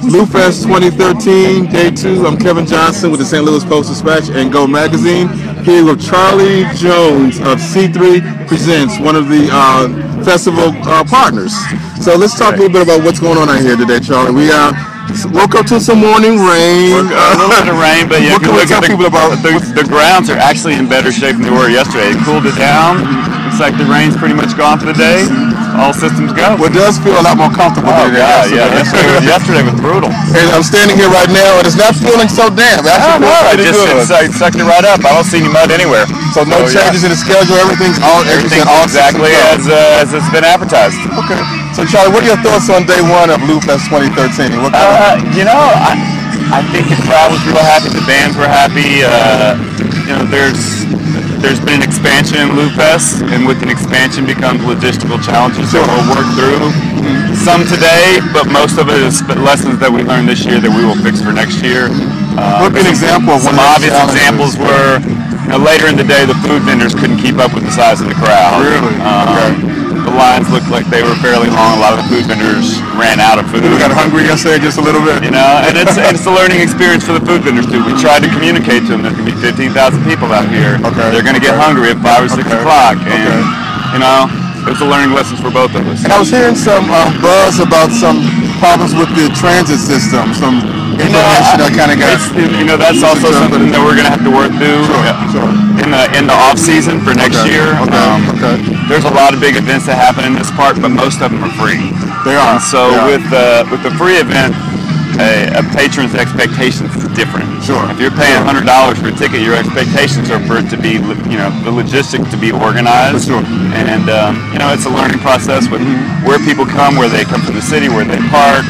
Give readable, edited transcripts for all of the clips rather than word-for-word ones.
LouFest 2013, Day 2. I'm Kevin Johnson with the St. Louis Post-Dispatch and Go Magazine, here with Charlie Jones of C3 Presents, one of the festival partners. So let's talk a little bit about what's going on out here today, Charlie. We woke up to some morning rain. A little bit of rain, but yeah, what can we tell people about the grounds are actually in better shape than they were yesterday. It cooled it down. Looks like the rain's pretty much gone for the day. All systems go. Well, it does feel a lot more comfortable today. Yesterday was brutal. And I'm standing here right now, and it's not feeling so damp. It sucked it right up. I don't see any mud anywhere. So no changes in the schedule. Everything's all exactly as it's been advertised. Okay. So Charlie, what are your thoughts on day one of LouFest 2013? I think the crowd was real happy. The bands were happy. There's been an expansion in LouFest, and with an expansion becomes logistical challenges that we'll work through. Some today, but most of it is lessons that we learned this year that we will fix for next year. What would be an example of one of some obvious examples were later in the day the food vendors couldn't keep up with the size of the crowd. Really? The lines looked like they were fairly long. A lot of the food vendors ran out of food. We got hungry yesterday just a little bit. And it's a learning experience for the food vendors too. We tried to communicate to them there's going to be 15,000 people out here. Okay. They're going to get hungry at 5 or 6 o'clock. And, it's a learning lesson for both of us. And I was hearing some buzz about some problems with the transit system, some information that kind of got... that's also something that we're going to have to work through in the off season for next year. There's a lot of big events that happen in this park, but most of them are free. They are. And so with the free event, a patron's expectations is different. Sure. If you're paying $100 for a ticket, your expectations are for it to be, the logistics to be organized. Sure. And it's a learning process with where people come, where they come from the city, where they park.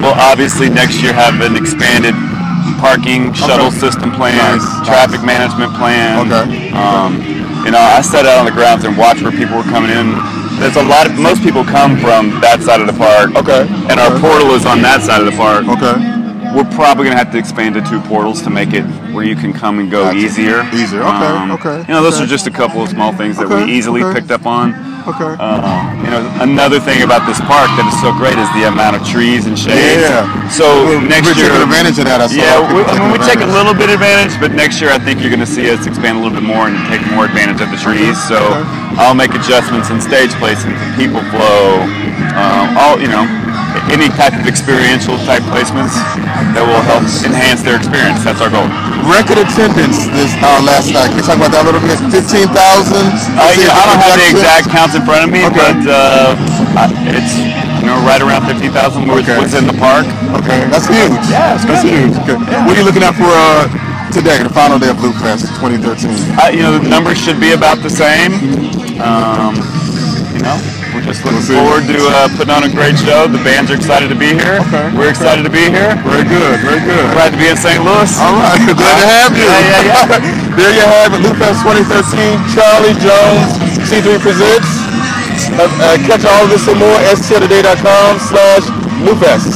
We'll obviously next year have an expanded parking shuttle system plan, traffic management plan. I sat out on the grounds and watched where people were coming in. There's most people come from that side of the park. And our portal is on that side of the park. We're probably going to have to expand to 2 portals to make it where you can come and go easier. Those are just a couple of small things that we easily picked up on. Another thing about this park that is so great is the amount of trees and shade. So next year, taking advantage of that. We take a little bit advantage, but next year I think you're going to see us expand a little bit more and take more advantage of the trees. So I'll make adjustments in stage placement, people flow, any type of experiential type placements that will help enhance their experience. That's our goal. Record attendance this last night. Can you talk about that a little bit? 15,000? I don't have the exact counts in front of me, but it's right around 50,000 was in the park. That's huge. Yeah, that's huge. What are you looking at for today, the final day of LouFest 2013? The numbers should be about the same. We're just looking forward to putting on a great show. The bands are excited to be here. We're excited to be here. Very good. Glad to be in St. Louis. All right, glad to have you. There you have it, LouFest 2013. Charlie Jones, C3 Presents. Catch all of this and more, sttoday.com/LouFest.